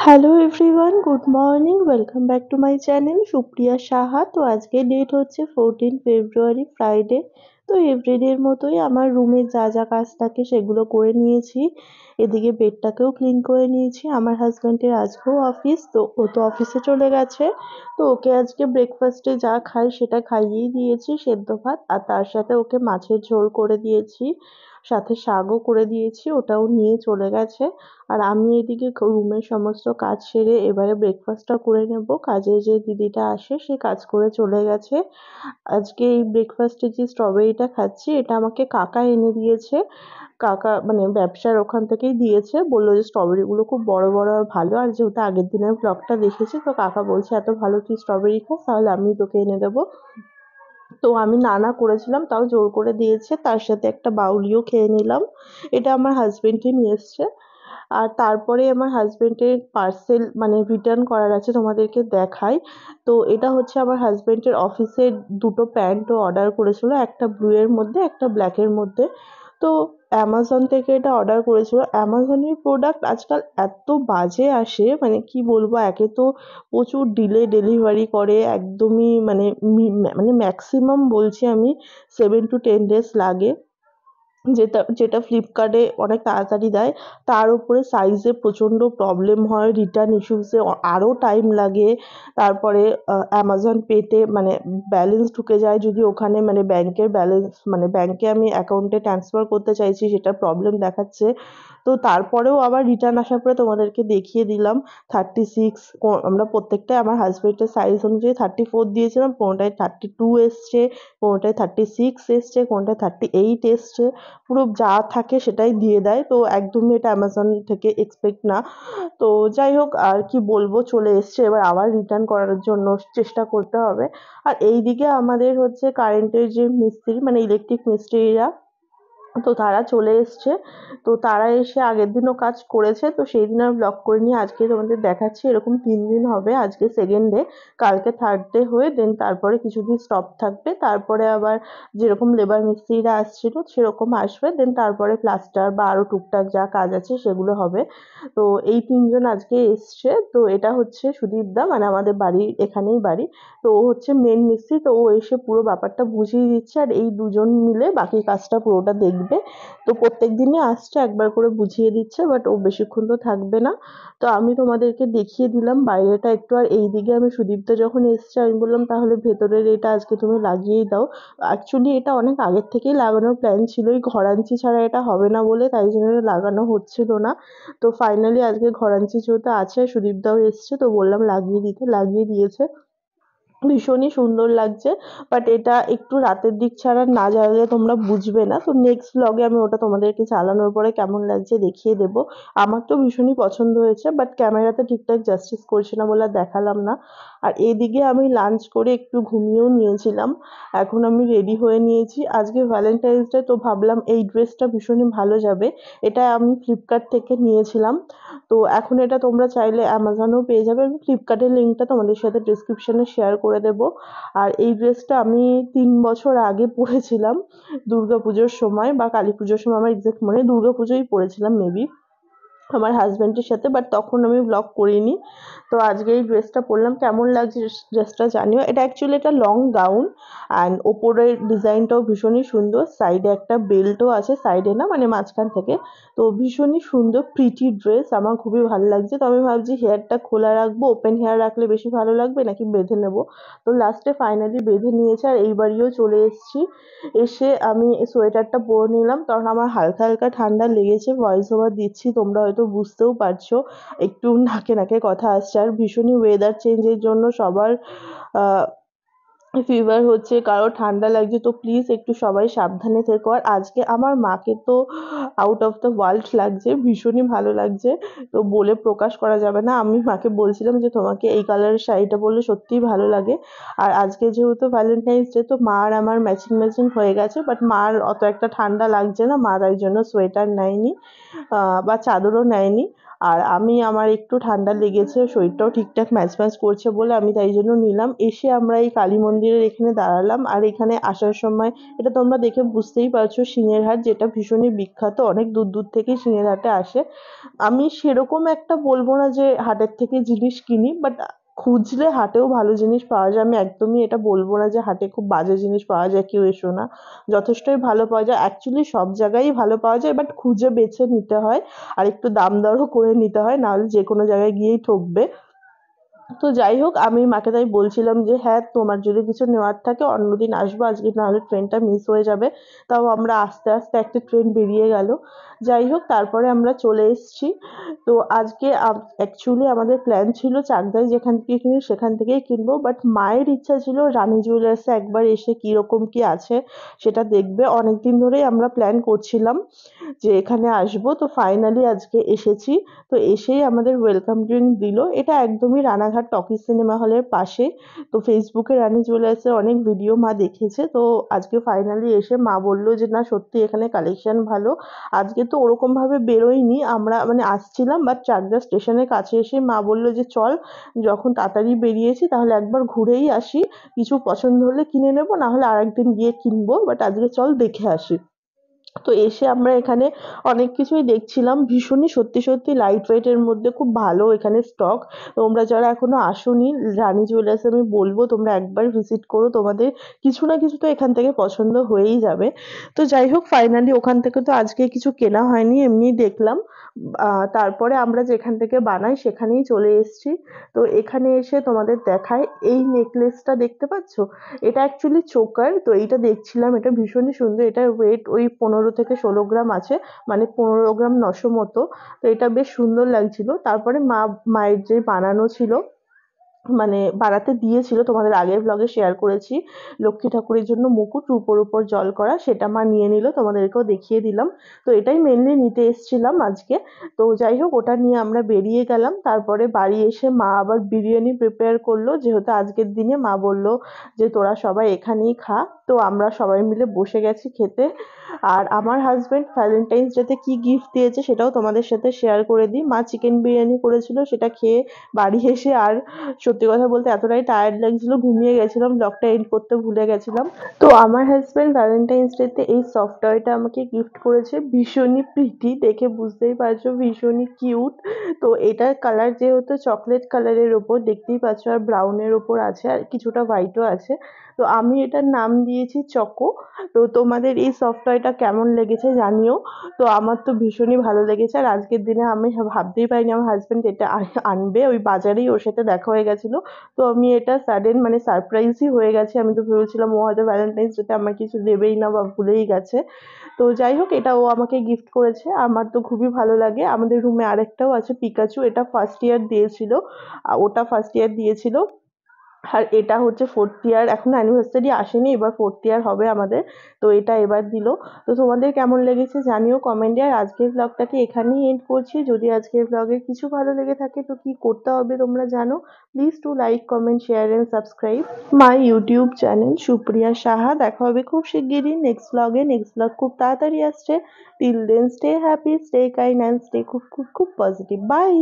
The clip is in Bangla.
Hello everyone, good morning, welcome back to my channel Supriya Saha. তো আজকে ডেট হচ্ছে 14 ফেব্রুয়ারি, ফ্রাইডে। তো এভরিডের মতোই আমার রুমে যা যা কাজ থাকে সেগুলো করে নিয়েছি। এদিকে বেডটাকেও ক্লিন করে নিয়েছি। আমার হাজব্যান্ডের আজকেও অফিস, তো ও তো অফিসে চলে গেছে। তো ওকে আজকে ব্রেকফাস্টে যা খাই সেটা খাইয়েই দিয়েছি, সেদ্ধ ভাত, আর তার সাথে ওকে মাছের ঝোল করে দিয়েছি, সাথে শাকও করে দিয়েছি, ওটাও নিয়ে চলে গেছে। আর আমি এদিকে রুমের সমস্ত কাজ সেরে এবারে ব্রেকফাস্টটা করে নেব। কাজে যে দিদিটা আসে সে কাজ করে চলে গেছে। আজকে এই ব্রেকফাস্টে যে স্ট্রবেরিটা খাচ্ছি এটা আমাকে কাকা এনে দিয়েছে। কাকা মানে ব্যবসার ওখান থেকেই দিয়েছে, বললো যে স্ট্রবেরিগুলো খুব বড় বড় আর ভালো। আর যেহেতু আগের দিনের ব্লগটা দেখেছি তো কাকা বলছে এত ভালো তুই স্ট্রবেরি খাস তাহলে আমি তোকে এনে দেবো। তো আমি না না করেছিলাম, তাও জোর করে দিয়েছে, তার সাথে একটা বাউলিও খেয়ে নিলাম। এটা আমার হাজবেন্ডই নিয়ে এসছে। আর তারপরে আমার হাজবেন্ডের পার্সেল মানে রিটার্ন করার আছে, তোমাদেরকে দেখাই। তো এটা হচ্ছে আমার হাজবেন্ডের অফিসের দুটো প্যান্ট ও অর্ডার করেছিল, একটা ব্লু এর মধ্যে একটা ব্ল্যাকের মধ্যে। তো অ্যামাজন থেকে এটা অর্ডার করেছিল। অ্যামাজনের প্রোডাক্ট আজকাল এত বাজে আসে, মানে কি বলবো, একে তো প্রচুর ডিলে ডেলিভারি করে একদমই, মানে মানে ম্যাক্সিমাম বলছি আমি 7 to 10 days লাগে। যেটা যেটা ফ্লিপকার্টে অনেক তাড়াতাড়ি দেয়, তার উপরে সাইজে প্রচণ্ড প্রবলেম হয়, রিটার্ন ইস্যুসে আরও টাইম লাগে। তারপরে অ্যামাজন পেতে মানে ব্যালেন্স ঢুকে যায় যদি ওখানে, মানে ব্যাংকের ব্যালেন্স, মানে ব্যাংকে আমি অ্যাকাউন্টে ট্রান্সফার করতে চাইছি সেটা প্রবলেম দেখাচ্ছে। তো তারপরেও আবার রিটার্ন আসার পরে তোমাদেরকে দেখিয়ে দিলাম 36, আমরা প্রত্যেকটাই আমার হাজবেন্ডের সাইজ অনুযায়ী 34 দিয়েছিলাম, কোনোটায় 32 এসছে, কোনোটায় 36 এসছে, কোনোটায় 38 এসছে। পুরো যা থাকে সেটাই দিয়ে দেয়, তো একদমই এটা অ্যামাজন থেকে এক্সপেক্ট না। তো যাই হোক, আর কি বলবো, চলে এসছে, এবার আবার রিটার্ন করার জন্য চেষ্টা করতে হবে। আর এইদিকে আমাদের হচ্ছে কারেন্টের যে মিস্ত্রি মানে ইলেকট্রিক মিস্ত্রিরা, তো তারা চলে এসছে। তো তারা এসে আগের দিনও কাজ করেছে, তো সেই দিন আর ব্লগ করিনি, আজকে তোমাদের দেখাচ্ছি। এরকম 3 দিন হবে, আজকে সেকেন্ড ডে, কালকে থার্ড ডে হয়ে দেন তারপরে কিছুদিন স্টপ থাকবে, তারপরে আবার যেরকম লেবার মিস্ত্রিরা আসছিল সেরকম আসবে, দেন তারপরে প্লাস্টার বা আরো টুকটাক যা কাজ আছে সেগুলো হবে। তো এই 3জন আজকে এসছে। তো এটা হচ্ছে সুদীপ দা, মানে আমাদের বাড়ির এখানেই বাড়ি। তো ও হচ্ছে মেন মিস্ত্রি, তো ও এসে পুরো ব্যাপারটা বুঝিয়ে দিচ্ছে, আর এই দুজন মিলে বাকি কাজটা পুরোটা দেখবে। তো প্রত্যেক দিনই আসছে, একবার করে বুঝিয়ে দিচ্ছে, বাট ও বেশিক্ষণ তো থাকবে না। তো আমি তোমাদেরকে দেখিয়ে দিলাম বাইরেটা একটু। আর এইদিকে আমি সুদীপ্তা যখন এসছে আমি বললাম তাহলে ভেতরের এটা আজকে তুমি লাগিয়েই দাও। অ্যাকচুয়ালি এটা অনেক আগের থেকেই লাগানোর প্ল্যান ছিল, এই ঘরাঞ্চি ছাড়া এটা হবে না বলে তাই জন্য এটা লাগানো হচ্ছিল না। তো ফাইনালি আজকে ঘরাঞ্চি যেহেতু আছে, সুদীপদাও এসছে, তো বললাম লাগিয়ে দিতে, লাগিয়ে দিয়েছে। ভীষণই সুন্দর লাগছে। বাট এটা একটু রাতের দিক ছাড়া না জ্বালালে তোমরা বুঝবে না। তো নেক্সট ব্লগে আমি ওটা তোমাদেরকে চালানোর পরে কেমন লাগছে দেখিয়ে দেবো। আমার তো ভীষণই পছন্দ হয়েছে, বাট ক্যামেরাতে ঠিকঠাক জাস্টিস করছে না বলে আর দেখালাম না। আর এদিকে আমি লাঞ্চ করে একটু ঘুমিয়েও নিয়েছিলাম। এখন আমি রেডি হয়ে নিয়েছি, আজকে ভ্যালেন্টাইন্স ডে, তো ভাবলাম এই ড্রেসটা ভীষণই ভালো যাবে। এটা আমি ফ্লিপকার্ট থেকে নিয়েছিলাম। তো এখন এটা তোমরা চাইলে অ্যামাজনেও পেয়ে যাবে, আমি ফ্লিপকার্টের লিঙ্কটা তোমাদের সাথে ডিসক্রিপশনে শেয়ার করে দেবো। আর এই ড্রেসটা আমি 3 বছর আগে পরেছিলাম, দুর্গাপুজোর সময় বা কালী পুজোর সময়, আমার এক্সাক্ট মনে নেই, দুর্গাপুজোই পরেছিলাম মেবি আমার হাজব্যান্ডের সাথে, বাট তখন আমি ব্লগ করিনি। তো আজকে এই ড্রেসটা পরলাম, কেমন লাগছে ড্রেসটা জানিও। এটা অ্যাকচুয়ালি এটা লং গাউন, অ্যান্ড ওপরের ডিজাইনটাও ভীষণই সুন্দর, সাইডে একটা বেল্টও আছে, সাইডে না মানে মাঝখান থেকে। তো ভীষণই সুন্দর প্রিটি ড্রেস, আমার খুবই ভালো লাগছে। তো আমি ভাবছি হেয়ারটা খোলা রাখবো, ওপেন হেয়ার রাখলে বেশি ভালো লাগবে নাকি বেঁধে নেবো। তো লাস্টে ফাইনালি বেঁধে নিয়েছে। আর এই বাড়িও চলে এসেছি, এসে আমি সোয়েটারটা পরে নিলাম কারণ আমার হালকা হালকা ঠান্ডা লেগেছে। ভয়েস ওভার দিচ্ছি, তোমরা হয়তো বুঝতেও পারছো, একটু নাকে নাকে কথা আসছে। আর ভীষণই ওয়েদার চেঞ্জের জন্য সবার ফিভার হচ্ছে, কারো ঠান্ডা লাগছে, তো প্লিজ একটু সবাই সাবধানে থেকো। আর আজকে আমার মাকে তো আউট অফ দ্য ওয়ার্ল্ড লাগছে, ভীষণই ভালো লাগছে, তো বলে প্রকাশ করা যাবে না। আমি মাকে বলছিলাম যে তোমাকে এই কালারের শাড়িটা পরলে সত্যিই ভালো লাগে। আর আজকে যেহেতু ভ্যালেন্টাইন্স ডে, তো মা আর আমার ম্যাচিং ম্যাচিং হয়ে গেছে, বাট মার অত একটা ঠান্ডা লাগছে না, মা তাই জন্য সোয়েটার নেয়নি বা চাদরও নেয়নি। আর আমি, আমার একটু ঠান্ডা লেগেছে, শরীরটাও ঠিকঠাক ম্যাচ ম্যাচ করছে বলে আমি তাই জন্য নিলাম। এসে আমরা এই কালী মন্দির মন্দিরের এখানে দাঁড়ালাম। আর এখানে আসার সময় এটা তোমরা দেখে বুঝতেই পারছো শিঙের হাট, যেটা ভীষণই বিখ্যাত, অনেক দূর দূর থেকে শিঙের হাটে আসে। আমি সেরকম একটা বলবো না যে হাটের থেকে জিনিস কিনি, বাট খুঁজলে হাটেও ভালো জিনিস পাওয়া যায়। আমি একদমই এটা বলবো না যে হাটে খুব বাজে জিনিস পাওয়া যায়, কেউ এসো না, যথেষ্টই ভালো পাওয়া যায়। অ্যাকচুয়ালি সব জায়গায়ই ভালো পাওয়া যায়, বাট খুঁজে বেছে নিতে হয় আর একটু দাম দরও করে নিতে হয়, নাহলে যে কোনো জায়গায় গিয়েই ঠকবে। তো যাই হোক, আমি মাকে তাই বলছিলাম যে হ্যাঁ, তোমার যদি কিছু নেওয়ার থাকে অন্যদিন আসবো, আজকে নাহলে ট্রেনটা মিস হয়ে যাবে। তাও আমরা আস্তে আস্তে একটা ট্রেন বেরিয়ে গেল। যাই হোক, তারপরে আমরা চলে এসেছি। তো আজকে অ্যাকচুয়ালি আমাদের প্ল্যান ছিল চাকদায় যেখান থেকে কিনি সেখান থেকেই কিনবো, বাট মায়ের ইচ্ছা ছিল রানী জুয়েলার্সে একবার এসে কিরকম কি আছে সেটা দেখবে। অনেকদিন ধরেই আমরা প্ল্যান করছিলাম যে এখানে আসবো, তো ফাইনালি আজকে এসেছি। তো এসেই আমাদের ওয়েলকাম ড্রিঙ্ক দিল। এটা একদমই রানাঘাট টকিজ সিনেমা হলের পাশে। তো ফেসবুকে রানী জুয়েলার্সের অনেক ভিডিও মা দেখেছে। তো আজকে ফাইনালি এসে মা বলল যে না সত্যি এখানে কালেকশন ভালো। আজকে তো ওরকমভাবে বেরোইনি আমরা, মানে আসছিলাম, বাট চাকদা স্টেশনের কাছে এসে মা বলল যে চল, যখন তাড়াতাড়ি বেরিয়েছি তাহলে একবার ঘুরেই আসি, কিছু পছন্দ হলে কিনে নেবো, না হলে আরেকদিন গিয়ে কিনবো, বাট আজকে চল দেখে আসি। তো এসে আমরা এখানে অনেক কিছুই দেখছিলাম, ভীষণই সত্যি সত্যি লাইট ওয়েটের মধ্যে খুব ভালো এখানে স্টক। তোমরা যারা এখনো আসোনি রানী জুয়েলার্স, আমি বলবো তোমরা একবার ভিজিট করো, তোমাদের কিছু না কিছু তো এখান থেকে পছন্দ হয়েই যাবে। তো যাই হোক, ফাইনালি ওখান থেকে তো আজকে কিছু কেনা হয়নি, এমনিই দেখলাম। তারপরে আমরা যেখান থেকে বানাই সেখানেই চলে এসেছি। তো এখানে এসে তোমাদের দেখায়, এই নেকলেসটা দেখতে পাচ্ছ, এটা অ্যাকচুয়ালি চোকার। তো এইটা দেখছিলাম, এটা ভীষণই সুন্দর, এটার ওয়েট ওই 15 থেকে 16 গ্রাম আছে, মানে 15 গ্রাম 900 মতো। তো এটা বেশ সুন্দর লাগছিল। তারপরে মায়ের যে বানানো ছিল, মানে বানাতে দিয়েছিল, তোমাদের আগের ব্লগে শেয়ার করেছি, লক্ষ্মী ঠাকুরের জন্য মুকুট রূপোর উপর জল করা, সেটা মা নিয়ে নিল, তোমাদেরকেও দেখিয়ে দিলাম। তো এটাই মেনলি নিতে এসেছিলাম আজকে। তো যাই হোক, ওটা নিয়ে আমরা বেরিয়ে গেলাম। তারপরে বাড়ি এসে মা আবার বিরিয়ানি প্রিপেয়ার করলো, যেহেতু আজকের দিনে মা বলল যে তোরা সবাই এখানেই খা। তো আমরা সবাই মিলে বসে গেছি খেতে। আর আমার হাজবেন্ড ভ্যালেন্টাইন্স ডেতে কি গিফট দিয়েছে সেটাও তোমাদের সাথে শেয়ার করে দিই। মা চিকেন বিরিয়ানি করেছিল, সেটা খেয়ে বাড়ি এসে আর সত্যি কথা বলতে এতটাই টায়ার্ড লাগছিল, ঘুমিয়ে গেছিলাম, ব্লগটা এন্ড করতে ভুলে গেছিলাম। তো আমার হাজবেন্ড ভ্যালেন্টাইন্স ডেতে এই সফট টয়টা আমাকে গিফট করেছে, ভীষণই প্রিটি, দেখে বুঝতেই পারছো ভীষণই কিউট। তো এটার কালার যেহেতু চকলেট কালারের ওপর দেখতেই পাচ্ছ, আর ব্রাউনের ওপর আছে, আর কিছুটা হোয়াইটও আছে। তো আমি এটার নাম দিয়েছি চকো। তো তোমাদের এই সফট টয়টা কেমন লেগেছে জানিও। তো আমার তো ভীষণই ভালো লেগেছে, আর আজকের দিনে আমি ভাবতেই পারিনি আমার হাজবেন্ড এটা আনবে, ওই বাজারেই ওর সাথে দেখা হয়ে গেছিল। তো আমি এটা সাডেন মানে সারপ্রাইজই হয়ে গেছে, আমি তো ভেবেছিলাম ও হয়তো ভ্যালেন্টাইন্স ডেতে আমার কিছু দেবেই না বা ভুলেই গেছে। তো যাই হোক, এটা ও আমাকে গিফট করেছে, আমার তো খুবই ভালো লাগে। আমাদের রুমে আরেকটাও আছে পিকাচু, এটা ফার্স্ট ইয়ার দিয়েছিল, ওটা ফার্স্ট ইয়ার দিয়েছিল। আর এটা হচ্ছে ফোর্থ ইয়ার, এখনো অ্যানিভার্সারি আসেনি, এবার ফোর্থ ইয়ার হবে আমাদের। তো এটা এবার দিল। তো তোমাদের কেমন লেগেছে জানিও কমেন্টে। আর আজকের ব্লগটাকে এখানেই এন্ড করছি। যদি আজকের ব্লগের কিছু ভালো লেগে থাকে তো কি করতে হবে তোমরা জানো, please to like comment share and subscribe my YouTube channel Supriya Saha. দেখা হবে খুব শিগগিরই নেক্সট ব্লগে। নেক্সট ব্লগ খুব তাড়াতাড়ি আসছে। Till then stay happy, stay kind and stay খুব খুব খুব পজিটিভ। বাই।